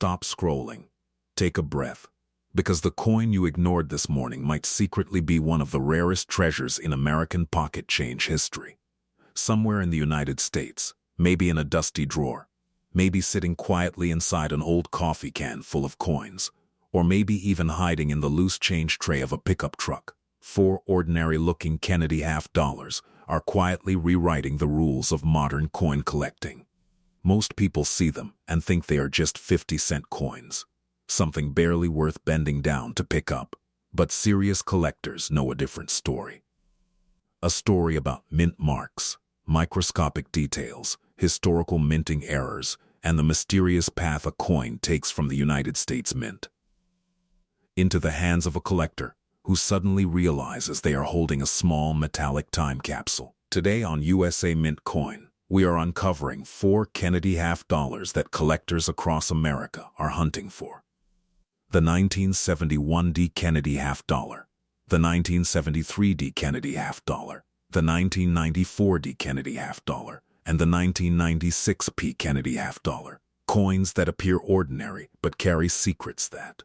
stop scrolling. Take a breath, because the coin you ignored this morning might secretly be one of the rarest treasures in American pocket change history. Somewhere in the United States, maybe in a dusty drawer, maybe sitting quietly inside an old coffee can full of coins, or maybe even hiding in the loose change tray of a pickup truck, 4 ordinary-looking Kennedy half-dollars are quietly rewriting the rules of modern coin collecting. Most people see them and think they are just 50-cent coins, something barely worth bending down to pick up, but serious collectors know a different story. A story about mint marks, microscopic details, historical minting errors, and the mysterious path a coin takes from the United States Mint into the hands of a collector who suddenly realizes they are holding a small metallic time capsule. Today on USA Mint Coin, we are uncovering 4 Kennedy half-dollars that collectors across America are hunting for. The 1971 D Kennedy half-dollar, the 1973 D Kennedy half-dollar, the 1994 D Kennedy half-dollar, and the 1996 P Kennedy half-dollar, coins that appear ordinary but carry secrets that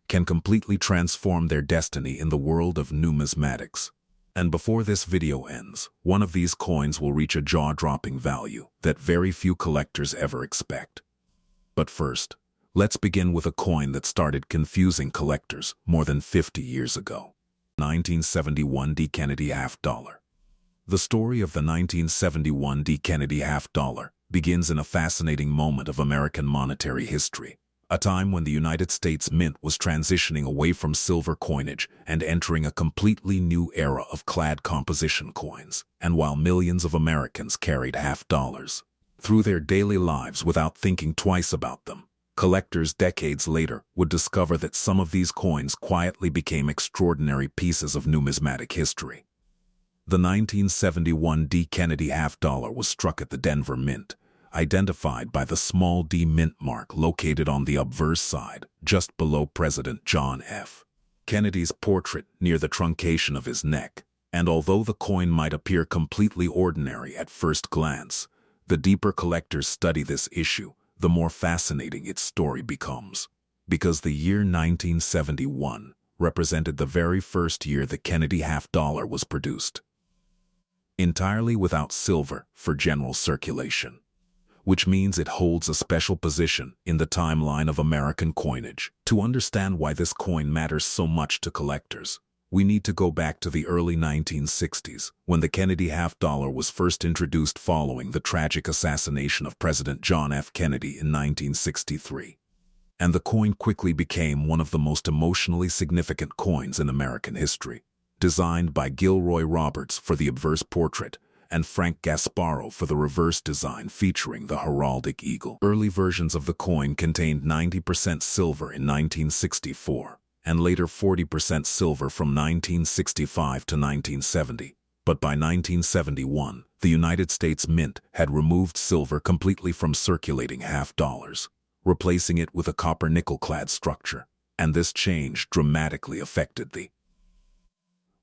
can completely transform their destiny in the world of numismatics. And before this video ends, one of these coins will reach a jaw-dropping value that very few collectors ever expect. But first, let's begin with a coin that started confusing collectors more than 50 years ago. 1971 D Kennedy half-dollar. The story of the 1971 D Kennedy half-dollar begins in a fascinating moment of American monetary history, a time when the United States Mint was transitioning away from silver coinage and entering a completely new era of clad composition coins. And while millions of Americans carried half-dollars through their daily lives without thinking twice about them, collectors decades later would discover that some of these coins quietly became extraordinary pieces of numismatic history. The 1971 D Kennedy half-dollar was struck at the Denver Mint, identified by the small D mint mark located on the obverse side, just below President John F. Kennedy's portrait near the truncation of his neck. And although the coin might appear completely ordinary at first glance, the deeper collectors study this issue, the more fascinating its story becomes. Because the year 1971 represented the very first year the Kennedy half-dollar was produced, entirely without silver for general circulation, which means it holds a special position in the timeline of American coinage. To understand why this coin matters so much to collectors, we need to go back to the early 1960s, when the Kennedy half-dollar was first introduced following the tragic assassination of President John F. Kennedy in 1963. And the coin quickly became one of the most emotionally significant coins in American history. Designed by Gilroy Roberts for the obverse portrait, and Frank Gasparo for the reverse design featuring the heraldic eagle. Early versions of the coin contained 90% silver in 1964, and later 40% silver from 1965 to 1970. But by 1971, the United States Mint had removed silver completely from circulating half-dollars, replacing it with a copper nickel-clad structure, and this change dramatically affected the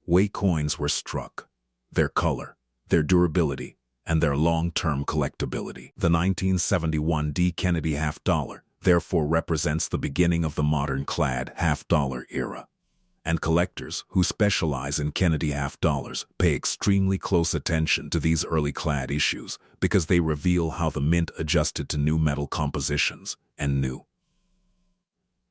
way coins were struck, their color, their durability, and their long-term collectability. The 1971 D Kennedy half-dollar therefore represents the beginning of the modern clad half-dollar era. And collectors who specialize in Kennedy half-dollars pay extremely close attention to these early clad issues because they reveal how the mint adjusted to new metal compositions and new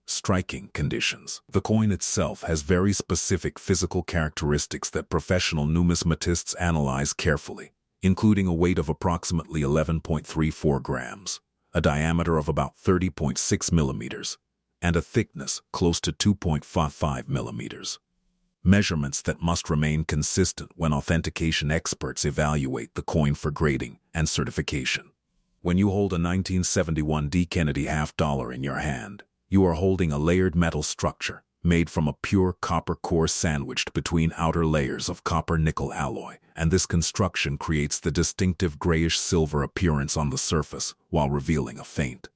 striking conditions. The coin itself has very specific physical characteristics that professional numismatists analyze carefully, including a weight of approximately 11.34 grams, a diameter of about 30.6 millimeters, and a thickness close to 2.55 millimeters. Measurements that must remain consistent when authentication experts evaluate the coin for grading and certification. When you hold a 1971 D Kennedy half-dollar in your hand, you are holding a layered metal structure made from a pure copper core sandwiched between outer layers of copper-nickel alloy, and this construction creates the distinctive grayish-silver appearance on the surface while revealing a faint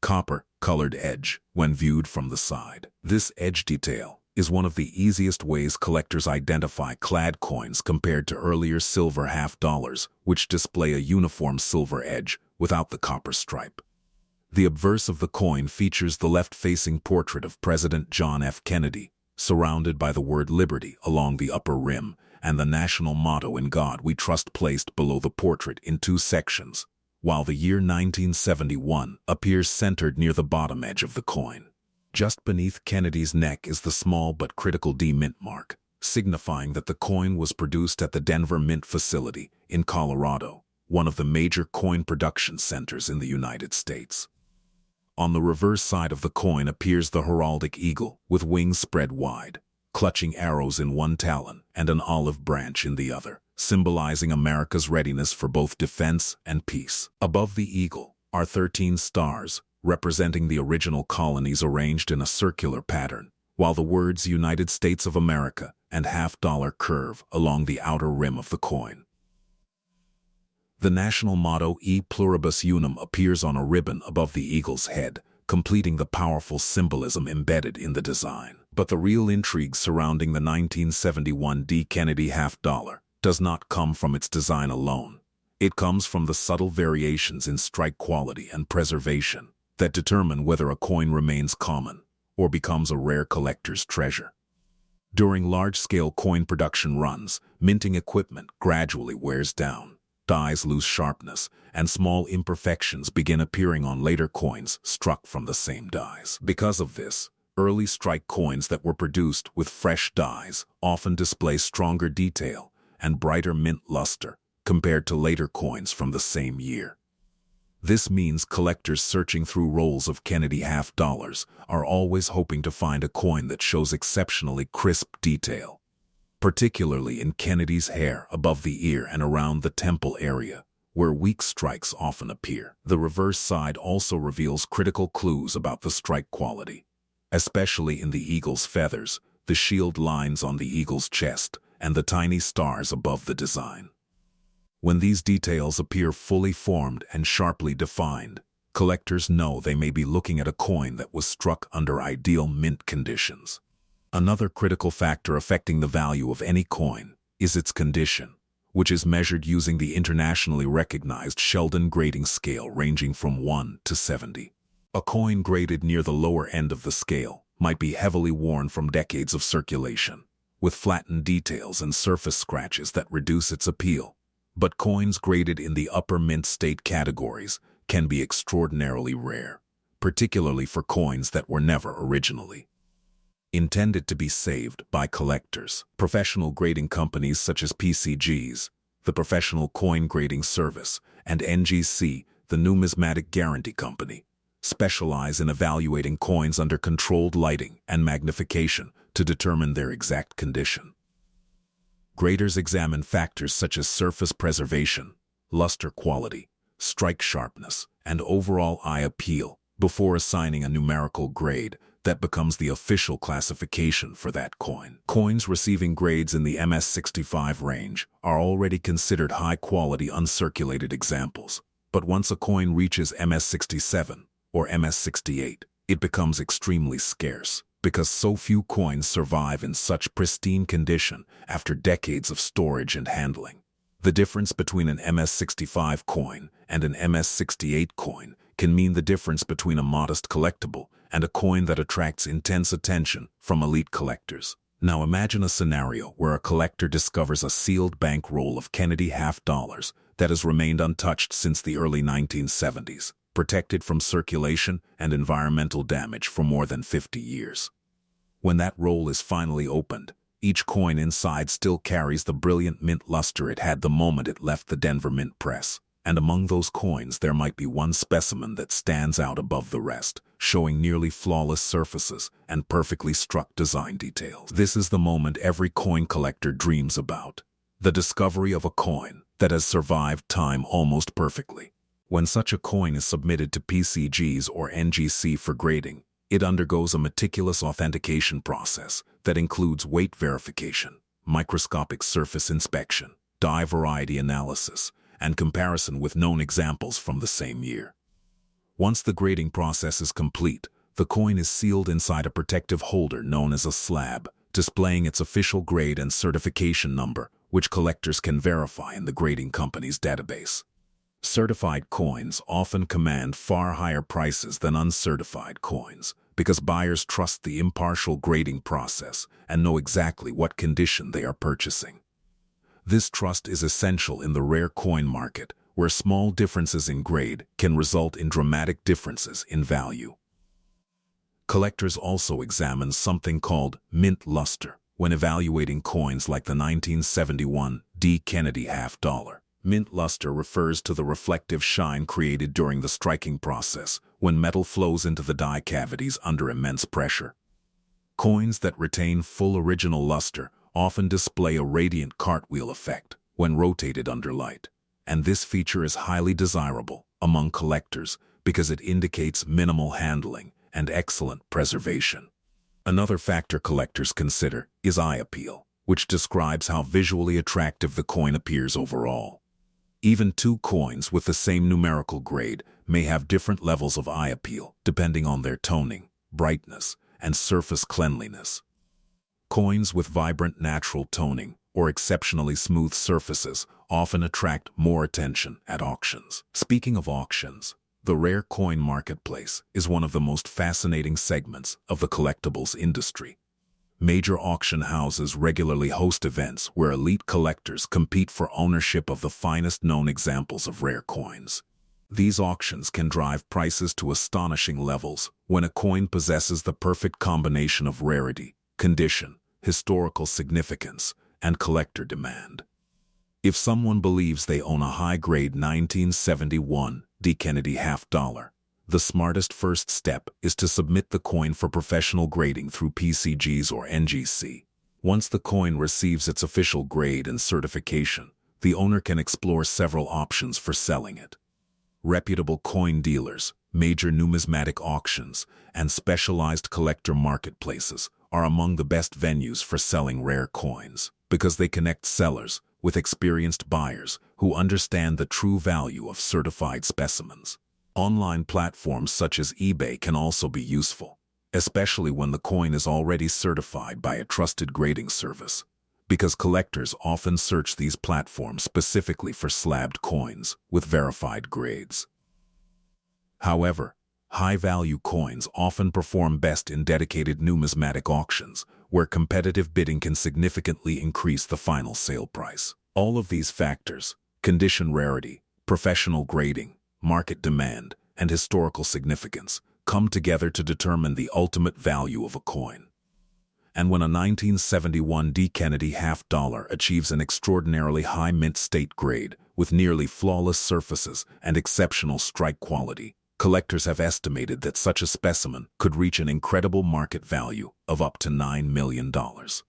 copper-colored edge when viewed from the side. This edge detail is one of the easiest ways collectors identify clad coins compared to earlier silver half-dollars, which display a uniform silver edge without the copper stripe. The obverse of the coin features the left-facing portrait of President John F. Kennedy, surrounded by the word Liberty along the upper rim, and the national motto "In God We Trust" placed below the portrait in two sections, while the year 1971 appears centered near the bottom edge of the coin. Just beneath Kennedy's neck is the small but critical D mint mark, signifying that the coin was produced at the Denver Mint facility in Colorado, one of the major coin production centers in the United States. On the reverse side of the coin appears the heraldic eagle with wings spread wide, clutching arrows in one talon and an olive branch in the other, symbolizing America's readiness for both defense and peace. Above the eagle are 13 stars, representing the original colonies arranged in a circular pattern, while the words United States of America and half-dollar curve along the outer rim of the coin. The national motto E Pluribus Unum appears on a ribbon above the eagle's head, completing the powerful symbolism embedded in the design. But the real intrigue surrounding the 1971 D. Kennedy half-dollar does not come from its design alone. It comes from the subtle variations in strike quality and preservation that determine whether a coin remains common or becomes a rare collector's treasure. During large-scale coin production runs, minting equipment gradually wears down. Dies lose sharpness, and small imperfections begin appearing on later coins struck from the same dies. Because of this, early strike coins that were produced with fresh dies often display stronger detail and brighter mint luster compared to later coins from the same year. This means collectors searching through rolls of Kennedy half-dollars are always hoping to find a coin that shows exceptionally crisp detail, particularly in Kennedy's hair above the ear and around the temple area, where weak strikes often appear. The reverse side also reveals critical clues about the strike quality, especially in the eagle's feathers, the shield lines on the eagle's chest, and the tiny stars above the design. When these details appear fully formed and sharply defined, collectors know they may be looking at a coin that was struck under ideal mint conditions. Another critical factor affecting the value of any coin is its condition, which is measured using the internationally recognized Sheldon grading scale ranging from 1 to 70. A coin graded near the lower end of the scale might be heavily worn from decades of circulation, with flattened details and surface scratches that reduce its appeal. But coins graded in the upper mint state categories can be extraordinarily rare, particularly for coins that were never originally intended to be saved by collectors. Professional grading companies such as PCGs, the Professional Coin Grading Service, and NGC, the Numismatic Guarantee Company, specialize in evaluating coins under controlled lighting and magnification to determine their exact condition. Graders examine factors such as surface preservation, luster quality, strike sharpness, and overall eye appeal before assigning a numerical grade that becomes the official classification for that coin. Coins receiving grades in the MS-65 range are already considered high-quality uncirculated examples, but once a coin reaches MS-67 or MS-68, it becomes extremely scarce, because so few coins survive in such pristine condition after decades of storage and handling. The difference between an MS-65 coin and an MS-68 coin can mean the difference between a modest collectible and a coin that attracts intense attention from elite collectors. Now imagine a scenario where a collector discovers a sealed bankroll of Kennedy half-dollars that has remained untouched since the early 1970s, protected from circulation and environmental damage for more than 50 years. When that roll is finally opened, each coin inside still carries the brilliant mint luster it had the moment it left the Denver Mint press. And among those coins there might be one specimen that stands out above the rest, showing nearly flawless surfaces and perfectly struck design details. This is the moment every coin collector dreams about, the discovery of a coin that has survived time almost perfectly. When such a coin is submitted to PCGs or NGC for grading, it undergoes a meticulous authentication process that includes weight verification, microscopic surface inspection, die variety analysis, and comparison with known examples from the same year. Once the grading process is complete, the coin is sealed inside a protective holder known as a slab, displaying its official grade and certification number, which collectors can verify in the grading company's database. Certified coins often command far higher prices than uncertified coins because buyers trust the impartial grading process and know exactly what condition they are purchasing. This trust is essential in the rare coin market, where small differences in grade can result in dramatic differences in value. Collectors also examine something called mint luster when evaluating coins like the 1971 D. Kennedy half-dollar. Mint luster refers to the reflective shine created during the striking process when metal flows into the die cavities under immense pressure. Coins that retain full original luster often display a radiant cartwheel effect when rotated under light, and this feature is highly desirable among collectors because it indicates minimal handling and excellent preservation. Another factor collectors consider is eye appeal, which describes how visually attractive the coin appears overall. Even two coins with the same numerical grade may have different levels of eye appeal depending on their toning, brightness, and surface cleanliness. Coins with vibrant natural toning or exceptionally smooth surfaces often attract more attention at auctions. Speaking of auctions, the rare coin marketplace is one of the most fascinating segments of the collectibles industry. Major auction houses regularly host events where elite collectors compete for ownership of the finest known examples of rare coins. These auctions can drive prices to astonishing levels when a coin possesses the perfect combination of rarity, condition, historical significance, and collector demand. If someone believes they own a high-grade 1971 D. Kennedy half-dollar, the smartest first step is to submit the coin for professional grading through PCGs or NGC. Once the coin receives its official grade and certification, the owner can explore several options for selling it. Reputable coin dealers, major numismatic auctions, and specialized collector marketplaces are among the best venues for selling rare coins because they connect sellers with experienced buyers who understand the true value of certified specimens. Online platforms such as eBay can also be useful, especially when the coin is already certified by a trusted grading service, because collectors often search these platforms specifically for slabbed coins with verified grades. However, high-value coins often perform best in dedicated numismatic auctions, where competitive bidding can significantly increase the final sale price. All of these factors, condition rarity, professional grading, market demand, and historical significance, come together to determine the ultimate value of a coin. And when a 1971 D. Kennedy half-dollar achieves an extraordinarily high mint state grade with nearly flawless surfaces and exceptional strike quality, collectors have estimated that such a specimen could reach an incredible market value of up to $9 million.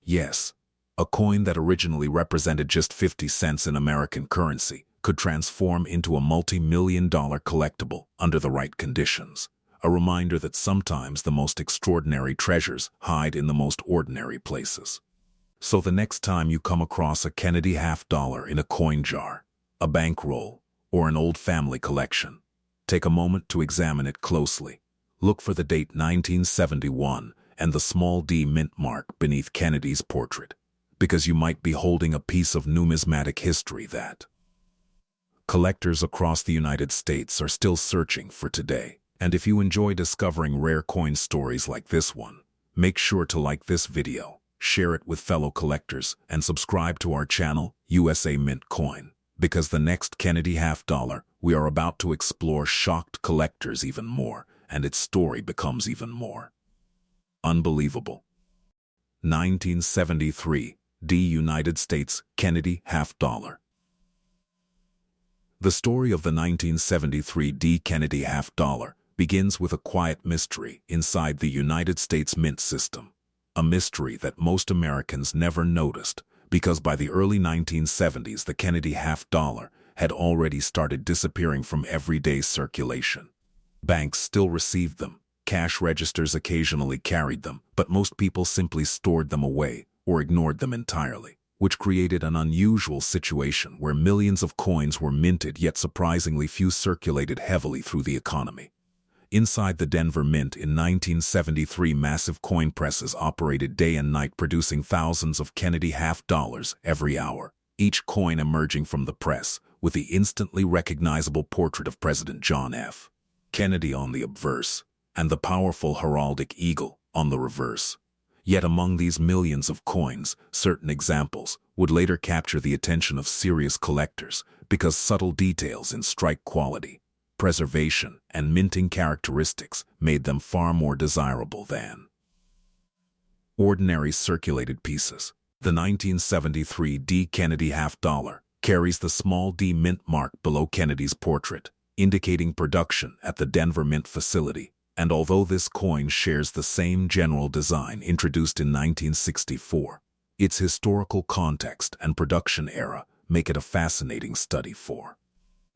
Yes, a coin that originally represented just 50 cents in American currency could transform into a multi-million-dollar collectible under the right conditions. A reminder that sometimes the most extraordinary treasures hide in the most ordinary places. So the next time you come across a Kennedy half-dollar in a coin jar, a bankroll, or an old family collection, take a moment to examine it closely. Look for the date 1971 and the small D mint mark beneath Kennedy's portrait, because you might be holding a piece of numismatic history that collectors across the United States are still searching for today. And if you enjoy discovering rare coin stories like this one, make sure to like this video, share it with fellow collectors, and subscribe to our channel, USA Mint Coin, because the next Kennedy half-dollar, we are about to explore shocked collectors even more, and its story becomes even more unbelievable. 1973 D. United States Kennedy half-dollar. The story of the 1973 D. Kennedy half-dollar begins with a quiet mystery inside the United States mint system, a mystery that most Americans never noticed because by the early 1970s the Kennedy half-dollar had already started disappearing from everyday circulation. Banks still received them, cash registers occasionally carried them, but most people simply stored them away or ignored them entirely, which created an unusual situation where millions of coins were minted yet surprisingly few circulated heavily through the economy. Inside the Denver Mint in 1973, massive coin presses operated day and night, producing thousands of Kennedy half-dollars every hour. Each coin emerging from the press with the instantly recognizable portrait of President John F. Kennedy on the obverse, and the powerful heraldic eagle on the reverse. Yet among these millions of coins, certain examples would later capture the attention of serious collectors because subtle details in strike quality, preservation, and minting characteristics made them far more desirable than ordinary circulated pieces. The 1973 D. Kennedy half-dollar carries the small d mint mark below Kennedy's portrait, indicating production at the Denver Mint facility. And although this coin shares the same general design introduced in 1964, its historical context and production era make it a fascinating study for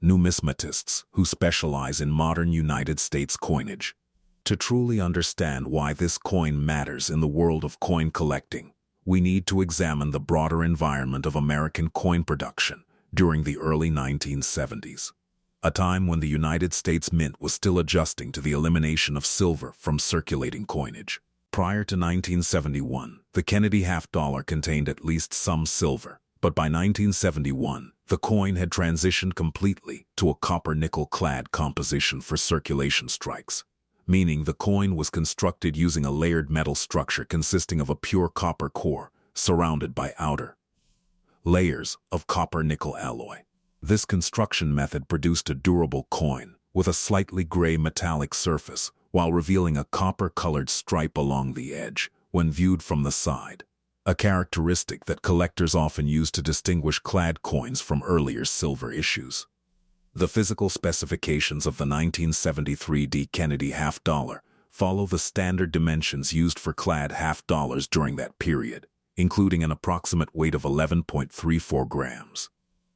numismatists who specialize in modern United States coinage. To truly understand why this coin matters in the world of coin collecting, we need to examine the broader environment of American coin production during the early 1970s. A time when the United States Mint was still adjusting to the elimination of silver from circulating coinage. Prior to 1971, the Kennedy half-dollar contained at least some silver, but by 1971, the coin had transitioned completely to a copper-nickel-clad composition for circulation strikes, meaning the coin was constructed using a layered metal structure consisting of a pure copper core surrounded by outer layers of copper-nickel alloy. This construction method produced a durable coin with a slightly gray metallic surface while revealing a copper-colored stripe along the edge when viewed from the side, a characteristic that collectors often use to distinguish clad coins from earlier silver issues. The physical specifications of the 1973 D. Kennedy half-dollar follow the standard dimensions used for clad half-dollars during that period, including an approximate weight of 11.34 grams.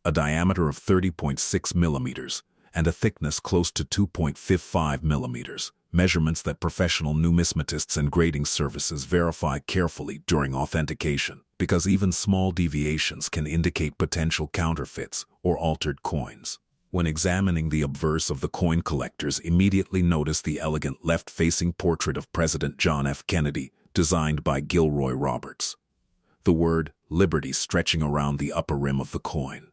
A diameter of 30.6 millimeters, and a thickness close to 2.55 millimeters, measurements that professional numismatists and grading services verify carefully during authentication, because even small deviations can indicate potential counterfeits or altered coins. When examining the obverse of the coin, collectors immediately notice the elegant left-facing portrait of President John F. Kennedy, designed by Gilroy Roberts. The word "Liberty" stretching around the upper rim of the coin,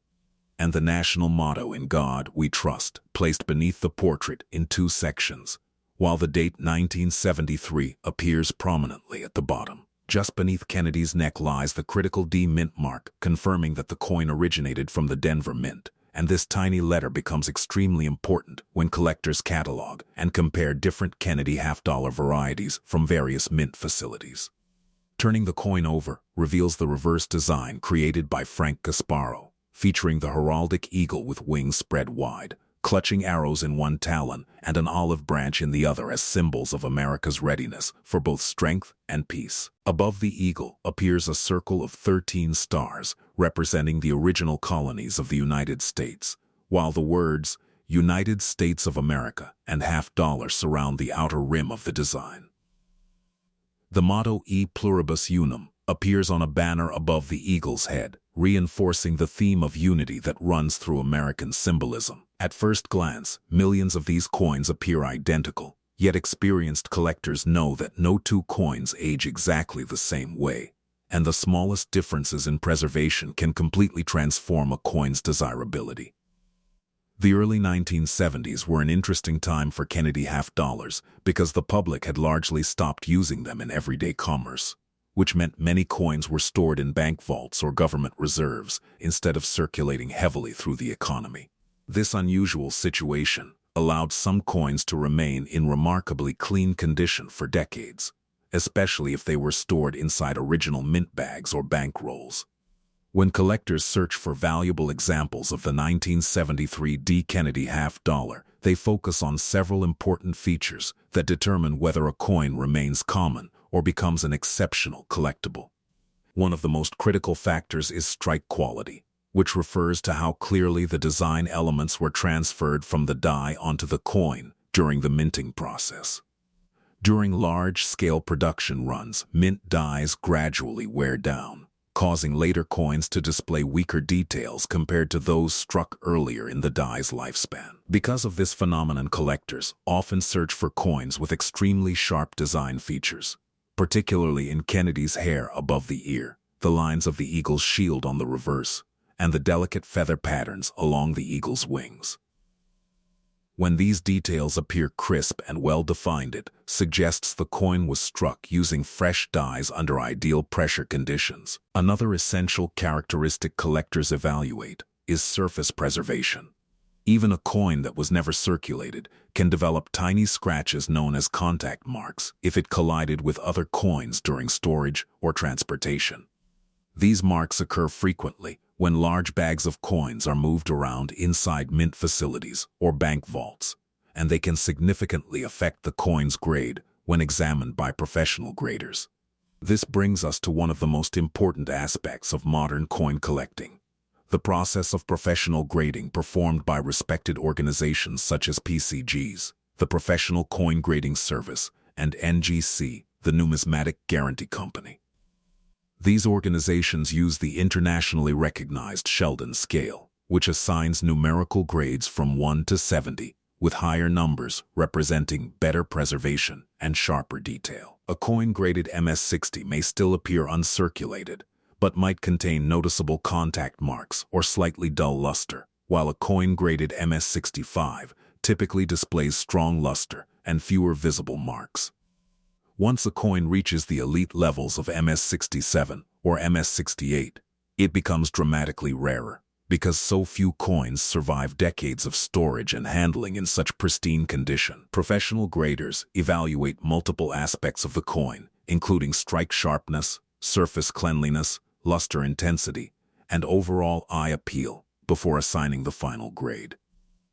and the national motto "In God We Trust" placed beneath the portrait in two sections, while the date 1973 appears prominently at the bottom. Just beneath Kennedy's neck lies the critical D mint mark, confirming that the coin originated from the Denver Mint, and this tiny letter becomes extremely important when collectors catalog and compare different Kennedy half-dollar varieties from various mint facilities. Turning the coin over reveals the reverse design created by Frank Gasparo, featuring the heraldic eagle with wings spread wide, clutching arrows in one talon and an olive branch in the other as symbols of America's readiness for both strength and peace. Above the eagle appears a circle of 13 stars representing the original colonies of the United States, while the words "United States of America" and half-dollar surround the outer rim of the design. The motto "E pluribus unum" appears on a banner above the eagle's head, reinforcing the theme of unity that runs through American symbolism. At first glance, millions of these coins appear identical, yet experienced collectors know that no two coins age exactly the same way, and the smallest differences in preservation can completely transform a coin's desirability. The early 1970s were an interesting time for Kennedy half-dollars because the public had largely stopped using them in everyday commerce, which meant many coins were stored in bank vaults or government reserves instead of circulating heavily through the economy. This unusual situation allowed some coins to remain in remarkably clean condition for decades, especially if they were stored inside original mint bags or bank rolls. When collectors search for valuable examples of the 1973 D. Kennedy half-dollar, they focus on several important features that determine whether a coin remains common or becomes an exceptional collectible. One of the most critical factors is strike quality, which refers to how clearly the design elements were transferred from the die onto the coin during the minting process. During large-scale production runs, mint dies gradually wear down, causing later coins to display weaker details compared to those struck earlier in the die's lifespan. Because of this phenomenon, collectors often search for coins with extremely sharp design features, particularly in Kennedy's hair above the ear, the lines of the eagle's shield on the reverse, and the delicate feather patterns along the eagle's wings. When these details appear crisp and well-defined, it suggests the coin was struck using fresh dies under ideal pressure conditions. Another essential characteristic collectors evaluate is surface preservation. Even a coin that was never circulated can develop tiny scratches known as contact marks if it collided with other coins during storage or transportation. These marks occur frequently when large bags of coins are moved around inside mint facilities or bank vaults, and they can significantly affect the coin's grade when examined by professional graders. This brings us to one of the most important aspects of modern coin collecting: the process of professional grading performed by respected organizations such as PCGs, the Professional Coin Grading Service, and NGC, the Numismatic Guarantee Company. These organizations use the internationally recognized Sheldon scale, which assigns numerical grades from 1 to 70, with higher numbers representing better preservation and sharper detail. A coin graded MS-60 may still appear uncirculated, but might contain noticeable contact marks or slightly dull luster, while a coin graded MS-65 typically displays strong luster and fewer visible marks. Once a coin reaches the elite levels of MS-67 or MS-68, it becomes dramatically rarer, because so few coins survive decades of storage and handling in such pristine condition. Professional graders evaluate multiple aspects of the coin, including strike sharpness, surface cleanliness, luster intensity, and overall eye appeal before assigning the final grade.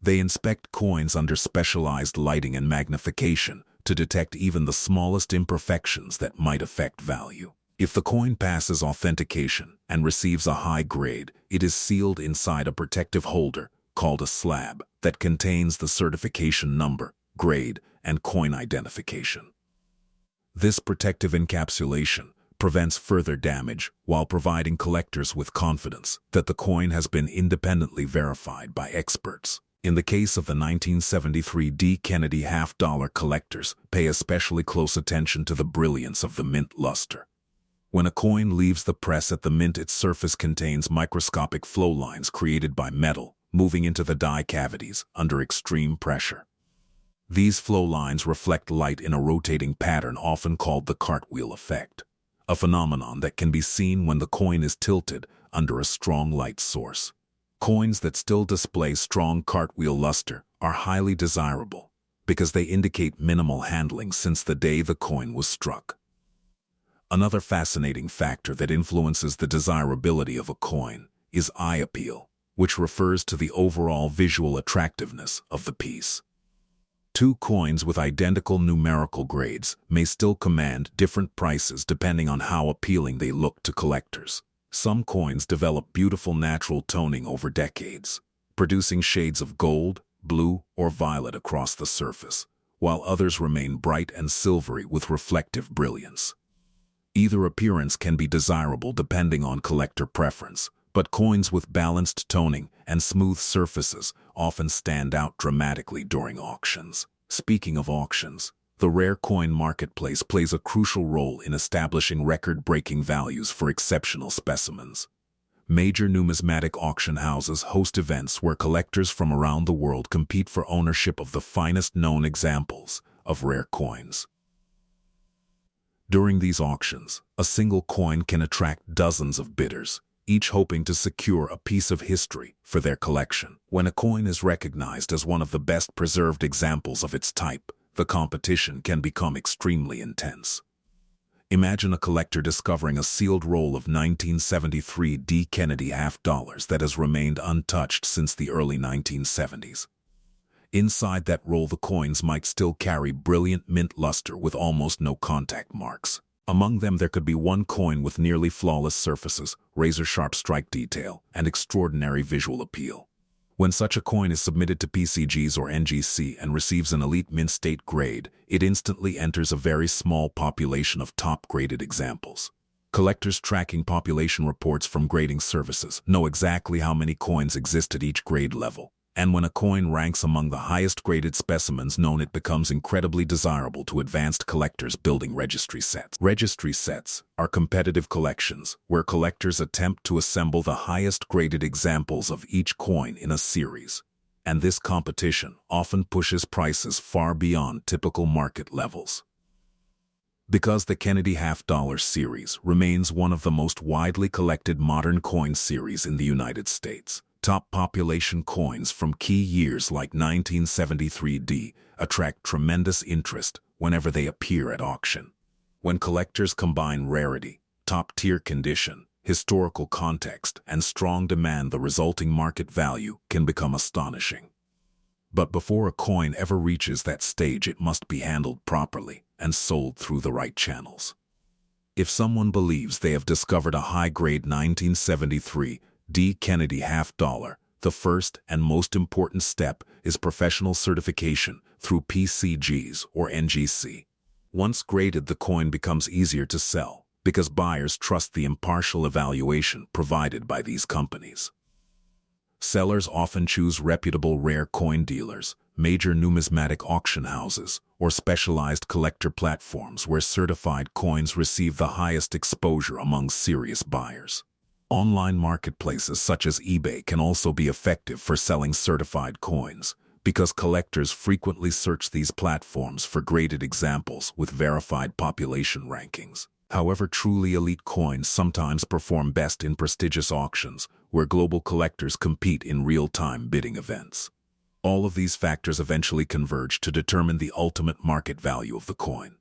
They inspect coins under specialized lighting and magnification to detect even the smallest imperfections that might affect value. If the coin passes authentication and receives a high grade, it is sealed inside a protective holder called a slab that contains the certification number, grade, and coin identification. This protective encapsulation prevents further damage while providing collectors with confidence that the coin has been independently verified by experts. In the case of the 1973 D. Kennedy half-dollar, collectors pay especially close attention to the brilliance of the mint luster. When a coin leaves the press at the mint, its surface contains microscopic flow lines created by metal moving into the die cavities under extreme pressure. These flow lines reflect light in a rotating pattern often called the cartwheel effect, a phenomenon that can be seen when the coin is tilted under a strong light source. Coins that still display strong cartwheel luster are highly desirable because they indicate minimal handling since the day the coin was struck. Another fascinating factor that influences the desirability of a coin is eye appeal, which refers to the overall visual attractiveness of the piece. Two coins with identical numerical grades may still command different prices depending on how appealing they look to collectors. Some coins develop beautiful natural toning over decades, producing shades of gold, blue, or violet across the surface, while others remain bright and silvery with reflective brilliance. Either appearance can be desirable depending on collector preference, but coins with balanced toning and smooth surfaces often stand out dramatically during auctions. Speaking of auctions, the rare coin marketplace plays a crucial role in establishing record-breaking values for exceptional specimens. Major numismatic auction houses host events where collectors from around the world compete for ownership of the finest known examples of rare coins. During these auctions, a single coin can attract dozens of bidders, each hoping to secure a piece of history for their collection. When a coin is recognized as one of the best preserved examples of its type, the competition can become extremely intense. Imagine a collector discovering a sealed roll of 1973 D. Kennedy half-dollars that has remained untouched since the early 1970s. Inside that roll, the coins might still carry brilliant mint luster with almost no contact marks. Among them, there could be one coin with nearly flawless surfaces, razor-sharp strike detail, and extraordinary visual appeal. When such a coin is submitted to PCGs or NGC and receives an elite mint state grade, it instantly enters a very small population of top-graded examples. Collectors tracking population reports from grading services know exactly how many coins exist at each grade level, And when a coin ranks among the highest graded specimens known, it becomes incredibly desirable to advanced collectors building registry sets. Registry sets are competitive collections where collectors attempt to assemble the highest graded examples of each coin in a series. And this competition often pushes prices far beyond typical market levels. Because the Kennedy half-dollar series remains one of the most widely collected modern coin series in the United States, top population coins from key years like 1973 attract tremendous interest whenever they appear at auction. When collectors combine rarity, top-tier condition, historical context, and strong demand, the resulting market value can become astonishing. But before a coin ever reaches that stage, it must be handled properly and sold through the right channels. If someone believes they have discovered a high-grade 1973 Kennedy half-dollar, the first and most important step is professional certification through PCGs or NGC. Once graded, the coin becomes easier to sell because buyers trust the impartial evaluation provided by these companies. Sellers often choose reputable rare coin dealers, major numismatic auction houses, or specialized collector platforms where certified coins receive the highest exposure among serious buyers. Online marketplaces such as eBay can also be effective for selling certified coins, because collectors frequently search these platforms for graded examples with verified population rankings. However, truly elite coins sometimes perform best in prestigious auctions, where global collectors compete in real-time bidding events. All of these factors eventually converge to determine the ultimate market value of the coin.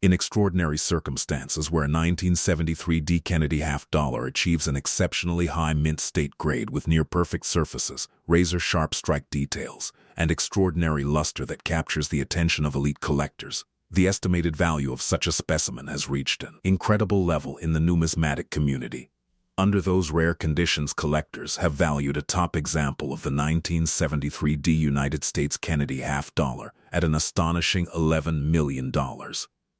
In extraordinary circumstances where a 1973 Kennedy half-dollar achieves an exceptionally high mint state grade with near-perfect surfaces, razor-sharp strike details, and extraordinary luster that captures the attention of elite collectors, the estimated value of such a specimen has reached an incredible level in the numismatic community. Under those rare conditions, collectors have valued a top example of the 1973 United States Kennedy half-dollar at an astonishing $11 million,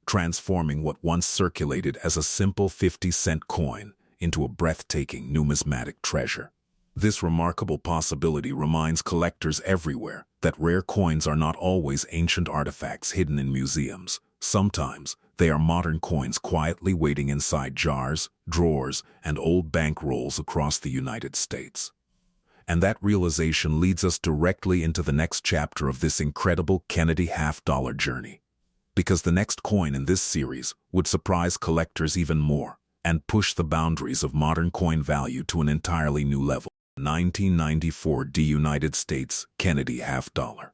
transforming what once circulated as a simple 50-cent coin into a breathtaking numismatic treasure. This remarkable possibility reminds collectors everywhere that rare coins are not always ancient artifacts hidden in museums. Sometimes they are modern coins quietly waiting inside jars, drawers, and old bank rolls across the United States. And that realization leads us directly into the next chapter of this incredible Kennedy half-dollar journey. Because the next coin in this series would surprise collectors even more and push the boundaries of modern coin value to an entirely new level. 1994 United States Kennedy half-dollar.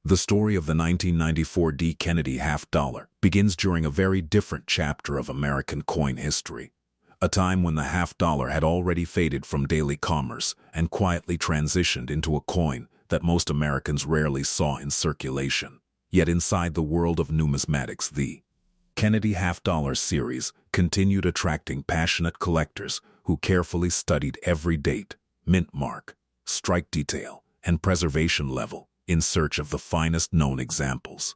The story of the 1994 Kennedy half-dollar begins during a very different chapter of American coin history, a time when the half-dollar had already faded from daily commerce and quietly transitioned into a coin that most Americans rarely saw in circulation. Yet inside the world of numismatics, the Kennedy half-dollar series continued attracting passionate collectors who carefully studied every date, mint mark, strike detail, and preservation level in search of the finest known examples.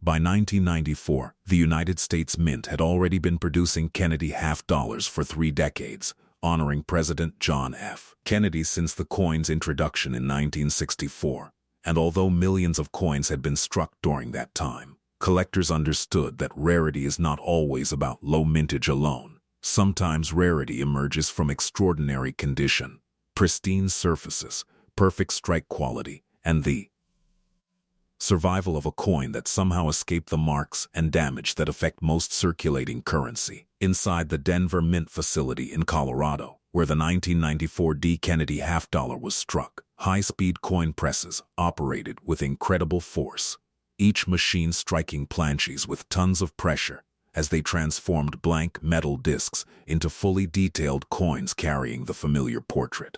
By 1994, the United States Mint had already been producing Kennedy half-dollars for 3 decades, honoring President John F. Kennedy since the coin's introduction in 1964. And although millions of coins had been struck during that time, collectors understood that rarity is not always about low mintage alone. Sometimes rarity emerges from extraordinary condition, pristine surfaces, perfect strike quality, and the survival of a coin that somehow escaped the marks and damage that affect most circulating currency. Inside the Denver Mint facility in Colorado, where the 1994 Kennedy half-dollar was struck, high-speed coin presses operated with incredible force, each machine striking planches with tons of pressure as they transformed blank metal discs into fully detailed coins carrying the familiar portrait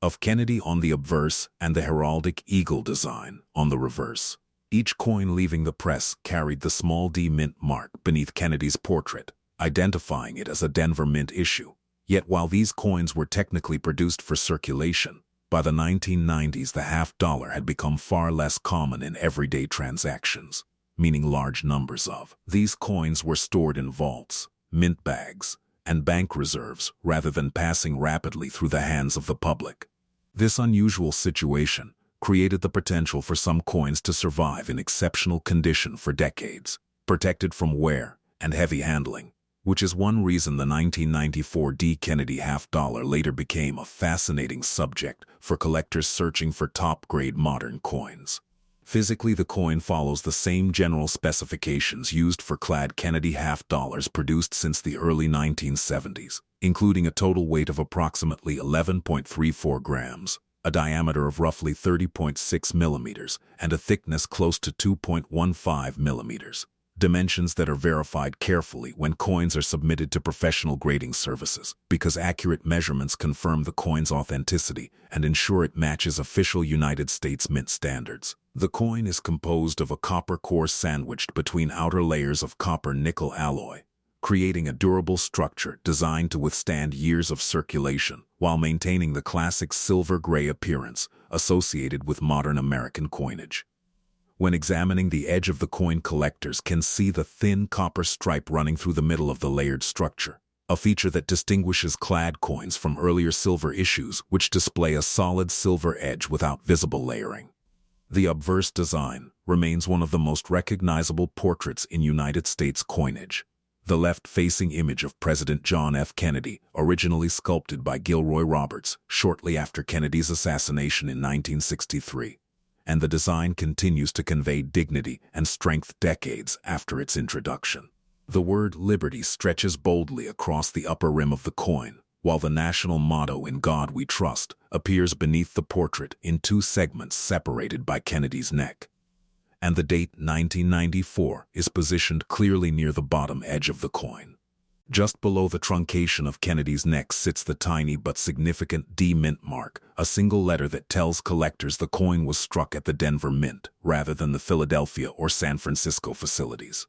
of Kennedy on the obverse and the heraldic eagle design on the reverse. Each coin leaving the press carried the small D mint mark beneath Kennedy's portrait, identifying it as a Denver Mint issue. Yet while these coins were technically produced for circulation, by the 1990s the half-dollar had become far less common in everyday transactions, meaning large numbers of these coins were stored in vaults, mint bags, and bank reserves rather than passing rapidly through the hands of the public. This unusual situation created the potential for some coins to survive in exceptional condition for decades, protected from wear and heavy handling, which is one reason the 1994 D. Kennedy half-dollar later became a fascinating subject for collectors searching for top-grade modern coins. Physically, the coin follows the same general specifications used for clad Kennedy half-dollars produced since the early 1970s, including a total weight of approximately 11.34 grams, a diameter of roughly 30.6 millimeters, and a thickness close to 2.15 millimeters, dimensions that are verified carefully when coins are submitted to professional grading services, because accurate measurements confirm the coin's authenticity and ensure it matches official United States Mint standards. The coin is composed of a copper core sandwiched between outer layers of copper-nickel alloy, creating a durable structure designed to withstand years of circulation while maintaining the classic silver-gray appearance associated with modern American coinage. When examining the edge of the coin, collectors can see the thin copper stripe running through the middle of the layered structure, a feature that distinguishes clad coins from earlier silver issues which display a solid silver edge without visible layering. The obverse design remains one of the most recognizable portraits in United States coinage. The left-facing image of President John F. Kennedy, originally sculpted by Gilroy Roberts shortly after Kennedy's assassination in 1963. And the design continues to convey dignity and strength decades after its introduction. The word liberty stretches boldly across the upper rim of the coin, while the national motto "In God We Trust" appears beneath the portrait in two segments separated by Kennedy's neck. And the date 1994 is positioned clearly near the bottom edge of the coin. Just below the truncation of Kennedy's neck sits the tiny but significant D Mint mark, a single letter that tells collectors the coin was struck at the Denver Mint rather than the Philadelphia or San Francisco facilities.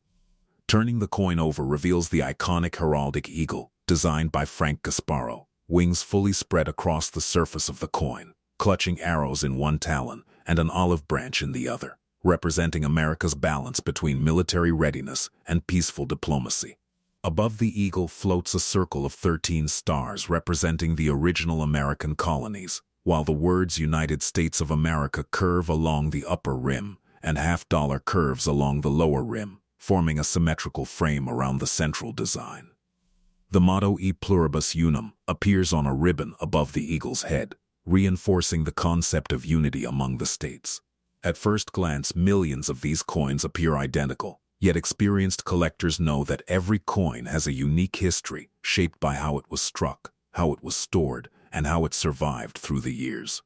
Turning the coin over reveals the iconic heraldic eagle, designed by Frank Gasparo, wings fully spread across the surface of the coin, clutching arrows in one talon and an olive branch in the other, representing America's balance between military readiness and peaceful diplomacy. Above the eagle floats a circle of 13 stars representing the original American colonies, while the words United States of America curve along the upper rim and half-dollar curves along the lower rim, forming a symmetrical frame around the central design. The motto "E pluribus unum" appears on a ribbon above the eagle's head, reinforcing the concept of unity among the states. At first glance, millions of these coins appear identical. Yet experienced collectors know that every coin has a unique history shaped by how it was struck, how it was stored, and how it survived through the years.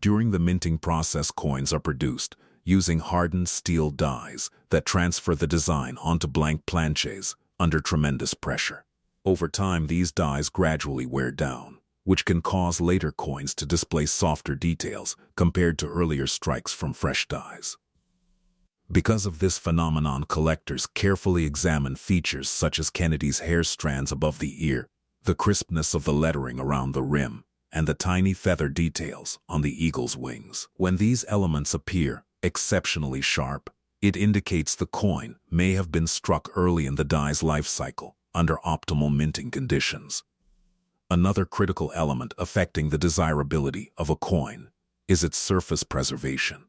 During the minting process, coins are produced using hardened steel dies that transfer the design onto blank planches under tremendous pressure. Over time, these dies gradually wear down, which can cause later coins to display softer details compared to earlier strikes from fresh dies. Because of this phenomenon, collectors carefully examine features such as Kennedy's hair strands above the ear, the crispness of the lettering around the rim, and the tiny feather details on the eagle's wings. When these elements appear exceptionally sharp, it indicates the coin may have been struck early in the die's life cycle under optimal minting conditions. Another critical element affecting the desirability of a coin is its surface preservation.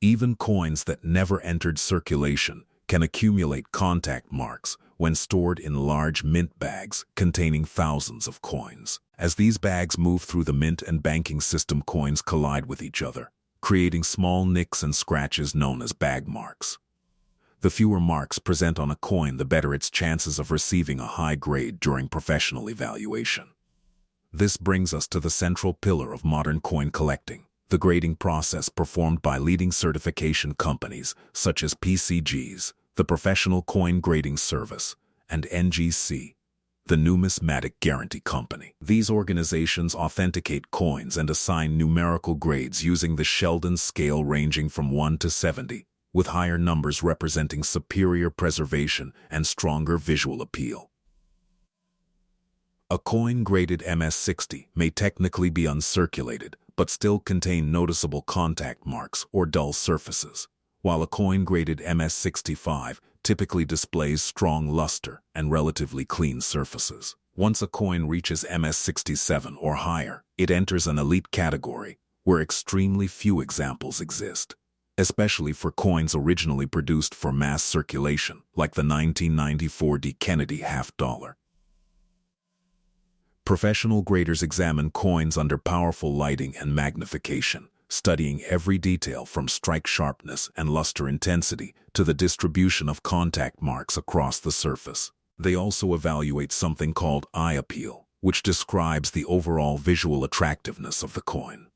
Even coins that never entered circulation can accumulate contact marks when stored in large mint bags containing thousands of coins. As these bags move through the mint and banking system, coins collide with each other, creating small nicks and scratches known as bag marks. The fewer marks present on a coin, the better its chances of receiving a high grade during professional evaluation. This brings us to the central pillar of modern coin collecting: the grading process performed by leading certification companies such as PCG's, the Professional Coin Grading Service, and NGC, the Numismatic Guarantee Company. These organizations authenticate coins and assign numerical grades using the Sheldon scale ranging from 1 to 70, with higher numbers representing superior preservation and stronger visual appeal. A coin graded MS-60 may technically be uncirculated, but still contain noticeable contact marks or dull surfaces, while a coin graded MS-65 typically displays strong luster and relatively clean surfaces. Once a coin reaches MS-67 or higher, it enters an elite category where extremely few examples exist, especially for coins originally produced for mass circulation, like the 1994 D. Kennedy half-dollar. Professional graders examine coins under powerful lighting and magnification, studying every detail from strike sharpness and luster intensity to the distribution of contact marks across the surface. They also evaluate something called eye appeal, which describes the overall visual attractiveness of the coin.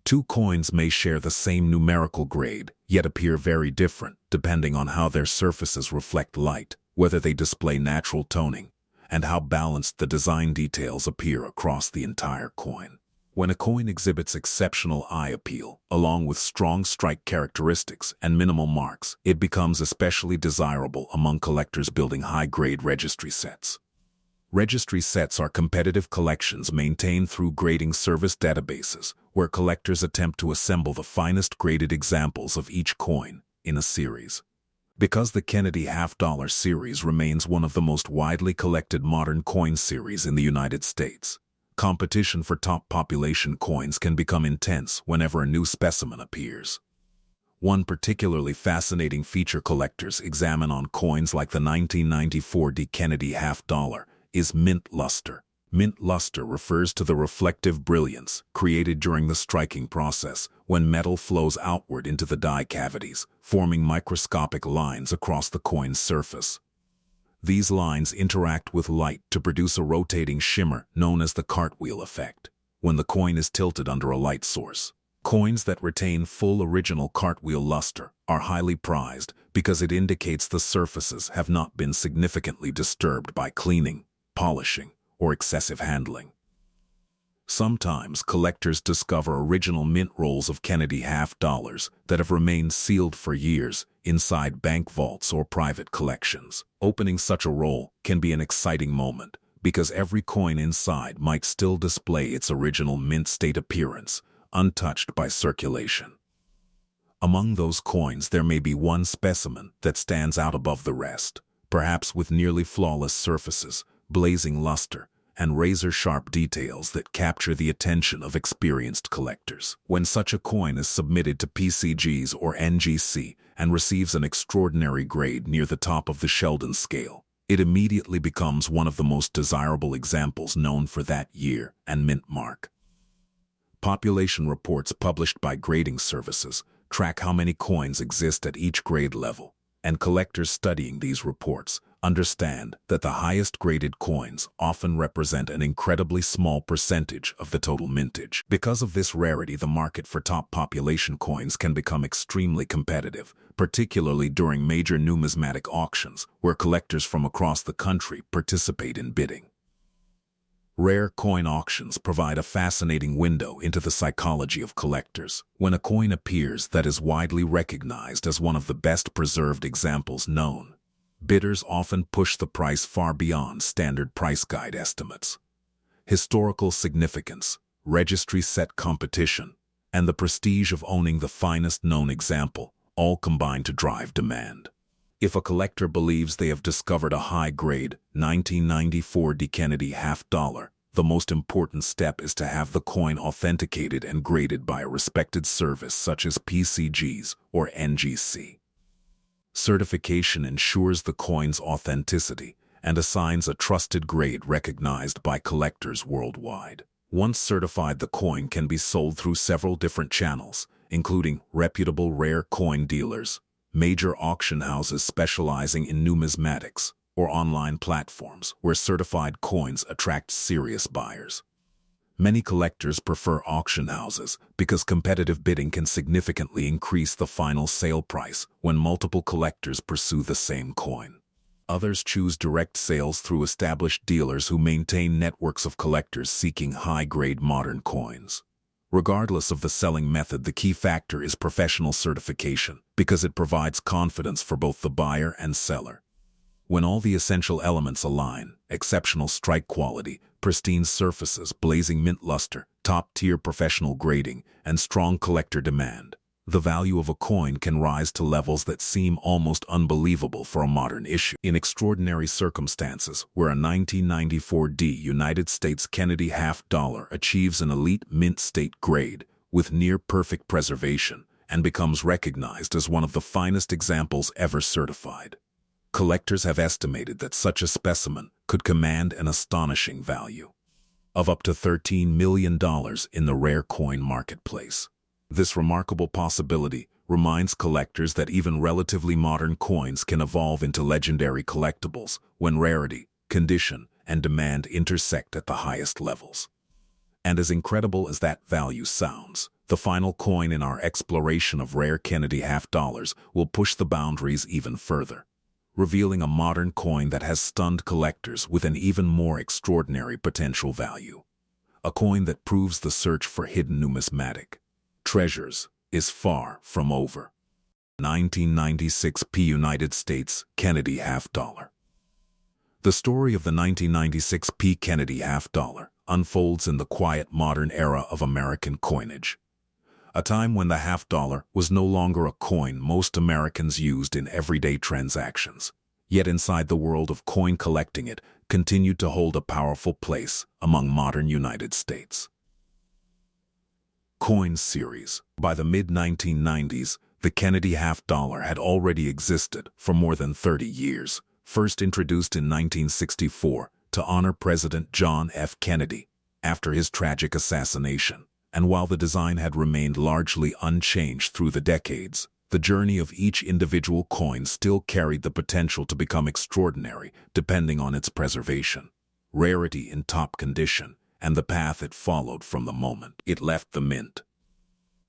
Two coins may share the same numerical grade, yet appear very different depending on how their surfaces reflect light, whether they display natural toning, and how balanced the design details appear across the entire coin. When a coin exhibits exceptional eye appeal, along with strong strike characteristics and minimal marks, it becomes especially desirable among collectors building high-grade registry sets. Registry sets are competitive collections maintained through grading service databases, where collectors attempt to assemble the finest graded examples of each coin in a series. Because the Kennedy half-dollar series remains one of the most widely collected modern coin series in the United States, competition for top population coins can become intense whenever a new specimen appears. One particularly fascinating feature collectors examine on coins like the 1994 D. Kennedy half-dollar is mint luster. Mint luster refers to the reflective brilliance created during the striking process when metal flows outward into the die cavities, forming microscopic lines across the coin's surface. These lines interact with light to produce a rotating shimmer known as the cartwheel effect when the coin is tilted under a light source. Coins that retain full original cartwheel luster are highly prized because it indicates the surfaces have not been significantly disturbed by cleaning, polishing, or excessive handling. Sometimes collectors discover original mint rolls of Kennedy half-dollars that have remained sealed for years inside bank vaults or private collections. Opening such a roll can be an exciting moment because every coin inside might still display its original mint state appearance, untouched by circulation. Among those coins there may be one specimen that stands out above the rest, perhaps with nearly flawless surfaces, blazing luster, and razor-sharp details that capture the attention of experienced collectors. When such a coin is submitted to PCGs or NGC and receives an extraordinary grade near the top of the Sheldon scale, it immediately becomes one of the most desirable examples known for that year and mint mark. Population reports published by grading services track how many coins exist at each grade level, and collectors studying these reports understand that the highest graded coins often represent an incredibly small percentage of the total mintage. Because of this rarity, the market for top population coins can become extremely competitive, particularly during major numismatic auctions where collectors from across the country participate in bidding. Rare coin auctions provide a fascinating window into the psychology of collectors. When a coin appears that is widely recognized as one of the best preserved examples known, bidders often push the price far beyond standard price guide estimates. Historical significance, registry set competition, and the prestige of owning the finest known example all combine to drive demand. If a collector believes they have discovered a high-grade 1994 D. Kennedy half-dollar, the most important step is to have the coin authenticated and graded by a respected service such as PCGs or NGC. Certification ensures the coin's authenticity and assigns a trusted grade recognized by collectors worldwide. Once certified, the coin can be sold through several different channels, including reputable rare coin dealers, major auction houses specializing in numismatics, or online platforms where certified coins attract serious buyers. Many collectors prefer auction houses because competitive bidding can significantly increase the final sale price when multiple collectors pursue the same coin. Others choose direct sales through established dealers who maintain networks of collectors seeking high-grade modern coins. Regardless of the selling method, the key factor is professional certification because it provides confidence for both the buyer and seller. When all the essential elements align, exceptional strike quality, pristine surfaces, blazing mint luster, top-tier professional grading, and strong collector demand, the value of a coin can rise to levels that seem almost unbelievable for a modern issue. In extraordinary circumstances, where a 1994 United States Kennedy half-dollar achieves an elite mint state grade with near-perfect preservation and becomes recognized as one of the finest examples ever certified. Collectors have estimated that such a specimen could command an astonishing value of up to $13 million in the rare coin marketplace. This remarkable possibility reminds collectors that even relatively modern coins can evolve into legendary collectibles when rarity, condition, and demand intersect at the highest levels. And as incredible as that value sounds, the final coin in our exploration of rare Kennedy half-dollars will push the boundaries even further, revealing a modern coin that has stunned collectors with an even more extraordinary potential value. A coin that proves the search for hidden numismatic treasures is far from over. 1996 United States Kennedy half-dollar. The story of the 1996 Kennedy half-dollar unfolds in the quiet modern era of American coinage, a time when the half-dollar was no longer a coin most Americans used in everyday transactions. Yet inside the world of coin collecting, it continued to hold a powerful place among modern United States. Coin series. By the mid-1990s, the Kennedy half-dollar had already existed for more than 30 years, first introduced in 1964 to honor President John F. Kennedy after his tragic assassination. And while the design had remained largely unchanged through the decades, the journey of each individual coin still carried the potential to become extraordinary depending on its preservation, rarity in top condition, and the path it followed from the moment it left the mint.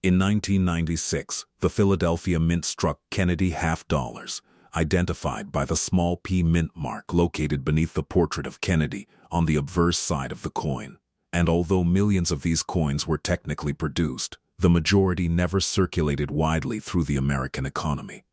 In 1996, the Philadelphia Mint struck Kennedy half-dollars, identified by the small P mint mark located beneath the portrait of Kennedy on the obverse side of the coin. And although millions of these coins were technically produced, the majority never circulated widely through the American economy.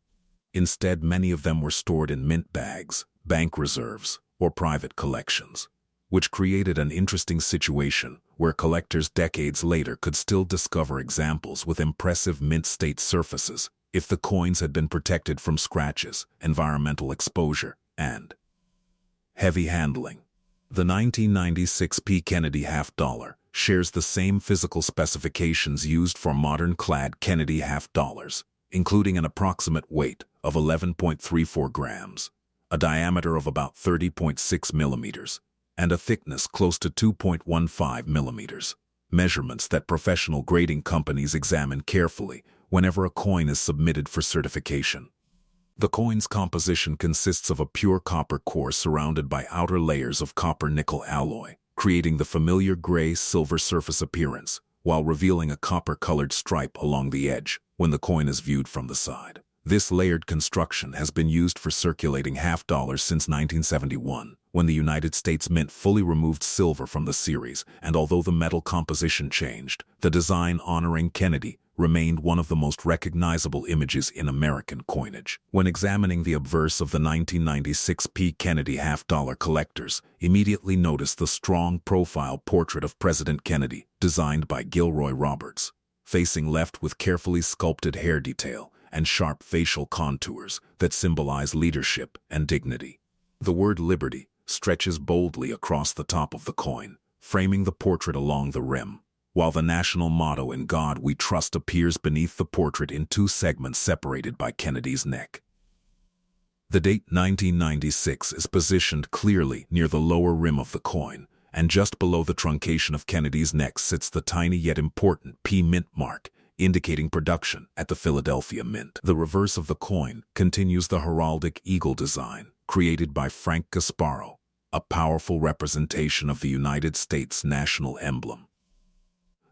Instead, many of them were stored in mint bags, bank reserves, or private collections, which created an interesting situation where collectors decades later could still discover examples with impressive mint state surfaces if the coins had been protected from scratches, environmental exposure, and heavy handling. The 1996 Kennedy half-dollar shares the same physical specifications used for modern clad Kennedy half-dollars, including an approximate weight of 11.34 grams, a diameter of about 30.6 millimeters, and a thickness close to 2.15 millimeters, measurements that professional grading companies examine carefully whenever a coin is submitted for certification. The coin's composition consists of a pure copper core surrounded by outer layers of copper-nickel alloy, creating the familiar gray-silver surface appearance, while revealing a copper-colored stripe along the edge when the coin is viewed from the side. This layered construction has been used for circulating half-dollars since 1971, when the United States Mint fully removed silver from the series, and although the metal composition changed, the design honoring Kennedy remained one of the most recognizable images in American coinage. When examining the obverse of the 1996 Kennedy half-dollar, collectors immediately noticed the strong profile portrait of President Kennedy, designed by Gilroy Roberts, facing left with carefully sculpted hair detail and sharp facial contours that symbolize leadership and dignity. The word liberty stretches boldly across the top of the coin, framing the portrait along the rim, while the national motto "In God We Trust" appears beneath the portrait in two segments separated by Kennedy's neck. The date 1996 is positioned clearly near the lower rim of the coin, and just below the truncation of Kennedy's neck sits the tiny yet important P mint mark, indicating production at the Philadelphia Mint. The reverse of the coin continues the heraldic eagle design, created by Frank Gasparo, a powerful representation of the United States national emblem.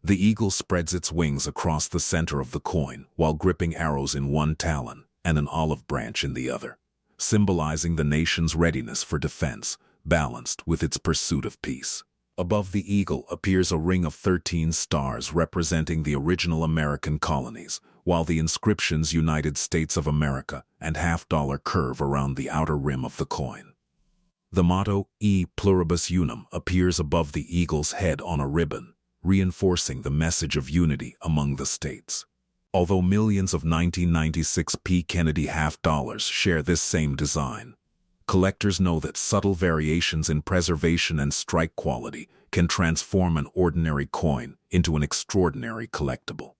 The eagle spreads its wings across the center of the coin while gripping arrows in one talon and an olive branch in the other, symbolizing the nation's readiness for defense, balanced with its pursuit of peace. Above the eagle appears a ring of 13 stars representing the original American colonies, while the inscriptions "United States of America" and half-dollar curve around the outer rim of the coin. The motto "E pluribus unum" appears above the eagle's head on a ribbon, reinforcing the message of unity among the states. Although millions of 1996 P. Kennedy half dollars share this same design, collectors know that subtle variations in preservation and strike quality can transform an ordinary coin into an extraordinary collectible.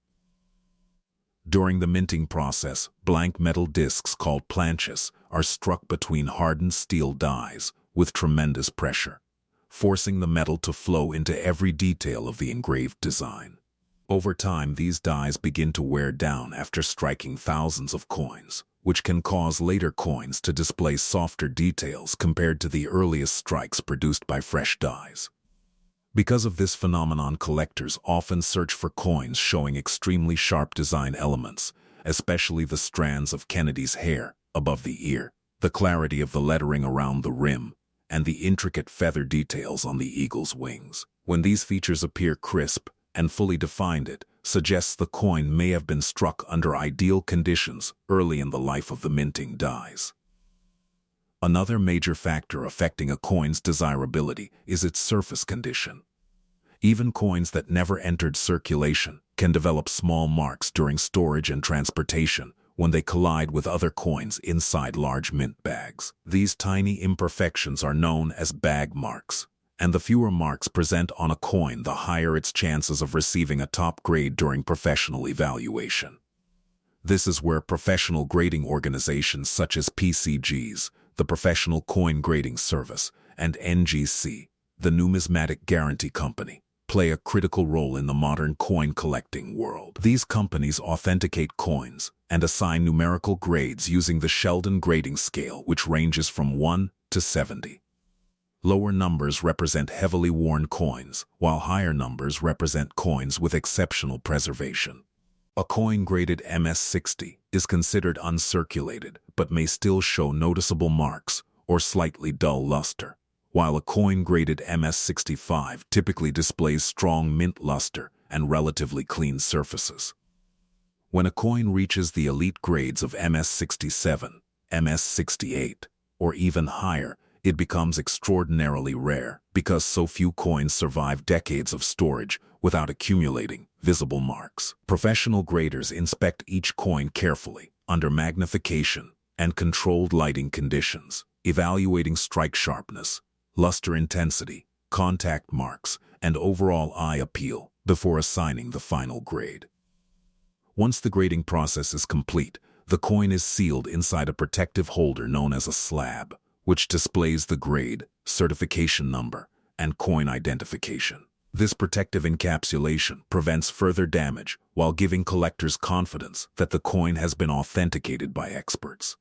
During the minting process, blank metal discs called planches are struck between hardened steel dies with tremendous pressure, forcing the metal to flow into every detail of the engraved design. Over time, these dies begin to wear down after striking thousands of coins, which can cause later coins to display softer details compared to the earliest strikes produced by fresh dies. Because of this phenomenon, collectors often search for coins showing extremely sharp design elements, especially the strands of Kennedy's hair above the ear, the clarity of the lettering around the rim, and the intricate feather details on the eagle's wings. When these features appear crisp and fully defined, it suggests the coin may have been struck under ideal conditions early in the life of the minting dies. Another major factor affecting a coin's desirability is its surface condition. Even coins that never entered circulation can develop small marks during storage and transportation when they collide with other coins inside large mint bags. These tiny imperfections are known as bag marks, and the fewer marks present on a coin, the higher its chances of receiving a top grade during professional evaluation. This is where professional grading organizations such as PCGs, the Professional Coin Grading Service, and NGC, the Numismatic Guarantee Company, play a critical role in the modern coin collecting world. These companies authenticate coins and assign numerical grades using the Sheldon grading scale, which ranges from 1 to 70. Lower numbers represent heavily worn coins, while higher numbers represent coins with exceptional preservation. A coin graded MS-60 is considered uncirculated but may still show noticeable marks or slightly dull luster, while a coin graded MS-65 typically displays strong mint luster and relatively clean surfaces. When a coin reaches the elite grades of MS-67, MS-68, or even higher, it becomes extraordinarily rare because so few coins survive decades of storage without accumulating visible marks. Professional graders inspect each coin carefully under magnification and controlled lighting conditions, evaluating strike sharpness, luster intensity, contact marks, and overall eye appeal before assigning the final grade. Once the grading process is complete, the coin is sealed inside a protective holder known as a slab, which displays the grade, certification number, and coin identification. This protective encapsulation prevents further damage while giving collectors confidence that the coin has been authenticated by experts.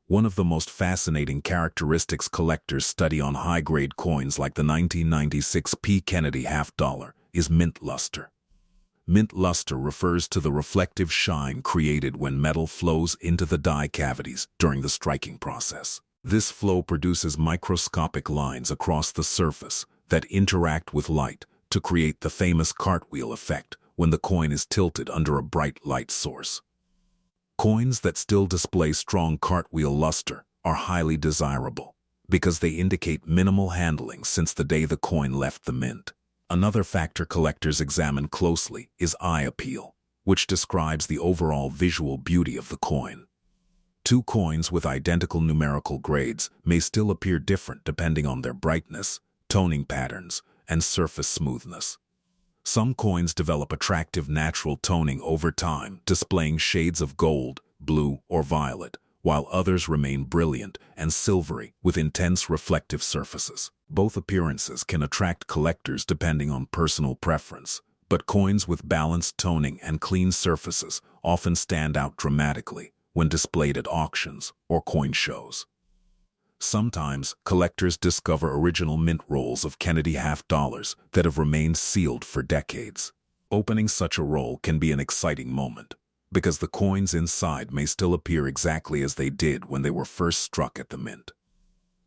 One of the most fascinating characteristics collectors study on high-grade coins like the 1996 P. Kennedy half dollar is mint luster. Mint luster refers to the reflective shine created when metal flows into the die cavities during the striking process. This flow produces microscopic lines across the surface that interact with light to create the famous cartwheel effect when the coin is tilted under a bright light source. Coins that still display strong cartwheel luster are highly desirable because they indicate minimal handling since the day the coin left the mint. Another factor collectors examine closely is eye appeal, which describes the overall visual beauty of the coin. Two coins with identical numerical grades may still appear different depending on their brightness, toning patterns, and surface smoothness. Some coins develop attractive natural toning over time, displaying shades of gold, blue, or violet, while others remain brilliant and silvery with intense reflective surfaces. Both appearances can attract collectors depending on personal preference, but coins with balanced toning and clean surfaces often stand out dramatically when displayed at auctions or coin shows. Sometimes, collectors discover original mint rolls of Kennedy half dollars that have remained sealed for decades. Opening such a roll can be an exciting moment, because the coins inside may still appear exactly as they did when they were first struck at the mint.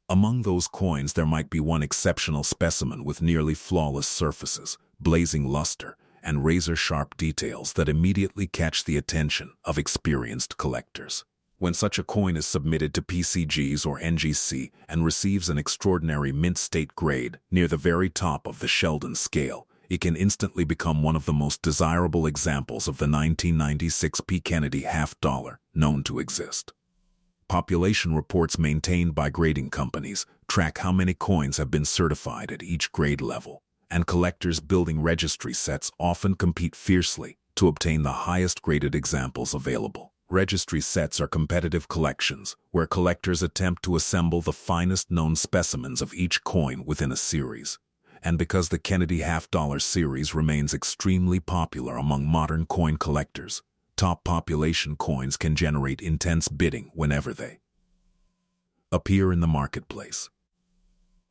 Among those coins, there might be one exceptional specimen with nearly flawless surfaces, blazing luster, and razor-sharp details that immediately catch the attention of experienced collectors. When such a coin is submitted to PCGs or NGC and receives an extraordinary mint state grade near the very top of the Sheldon scale, it can instantly become one of the most desirable examples of the 1996 P. Kennedy half-dollar known to exist. Population reports maintained by grading companies track how many coins have been certified at each grade level, and collectors building registry sets often compete fiercely to obtain the highest graded examples available. Registry sets are competitive collections where collectors attempt to assemble the finest known specimens of each coin within a series. And because the Kennedy half-dollar series remains extremely popular among modern coin collectors, top population coins can generate intense bidding whenever they appear in the marketplace.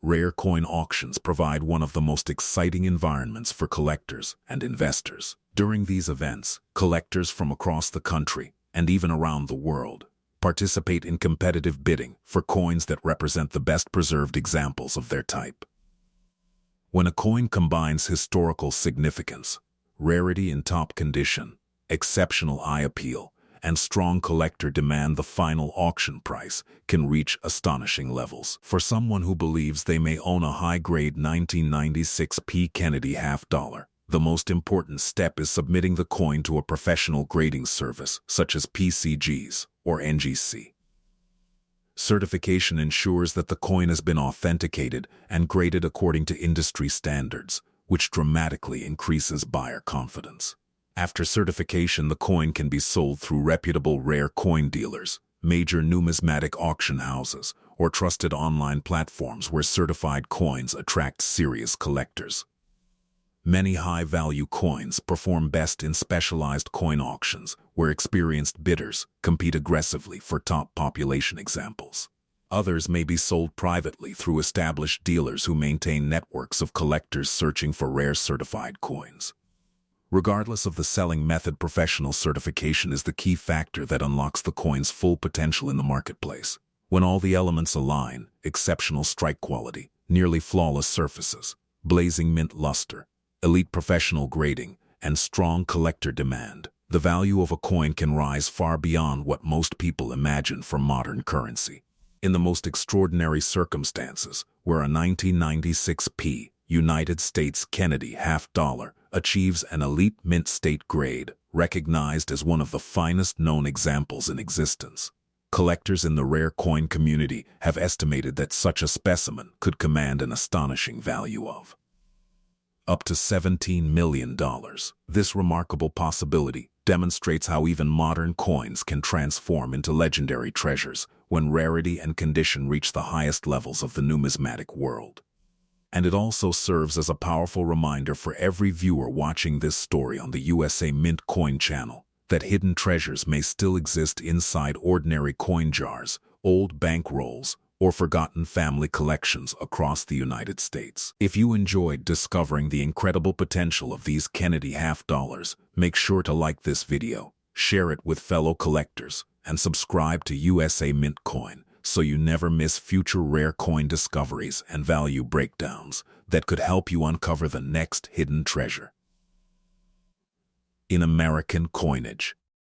Rare coin auctions provide one of the most exciting environments for collectors and investors. During these events, collectors from across the country and even around the world participate in competitive bidding for coins that represent the best preserved examples of their type. When a coin combines historical significance, rarity in top condition, exceptional eye appeal, and strong collector demand, the final auction price can reach astonishing levels. For someone who believes they may own a high-grade 1996 P. Kennedy half-dollar, the most important step is submitting the coin to a professional grading service such as PCGs or NGC. Certification ensures that the coin has been authenticated and graded according to industry standards, which dramatically increases buyer confidence. After certification, the coin can be sold through reputable rare coin dealers, major numismatic auction houses, or trusted online platforms where certified coins attract serious collectors. Many high-value coins perform best in specialized coin auctions where experienced bidders compete aggressively for top population examples. Others may be sold privately through established dealers who maintain networks of collectors searching for rare certified coins. Regardless of the selling method, professional certification is the key factor that unlocks the coin's full potential in the marketplace. When all the elements align, exceptional strike quality, nearly flawless surfaces, blazing mint luster, elite professional grading, and strong collector demand, the value of a coin can rise far beyond what most people imagine for modern currency. In the most extraordinary circumstances, where a 1996 P. United States Kennedy half-dollar achieves an elite mint state grade, recognized as one of the finest known examples in existence, collectors in the rare coin community have estimated that such a specimen could command an astonishing value of up to $17 million. This remarkable possibility demonstrates how even modern coins can transform into legendary treasures when rarity and condition reach the highest levels of the numismatic world. And it also serves as a powerful reminder for every viewer watching this story on the USA Mint Coin channel that hidden treasures may still exist inside ordinary coin jars, old bank rolls, or forgotten family collections across the United States. If you enjoyed discovering the incredible potential of these Kennedy half-dollars, make sure to like this video, share it with fellow collectors, and subscribe to USA Mint Coin so you never miss future rare coin discoveries and value breakdowns that could help you uncover the next hidden treasure in American coinage.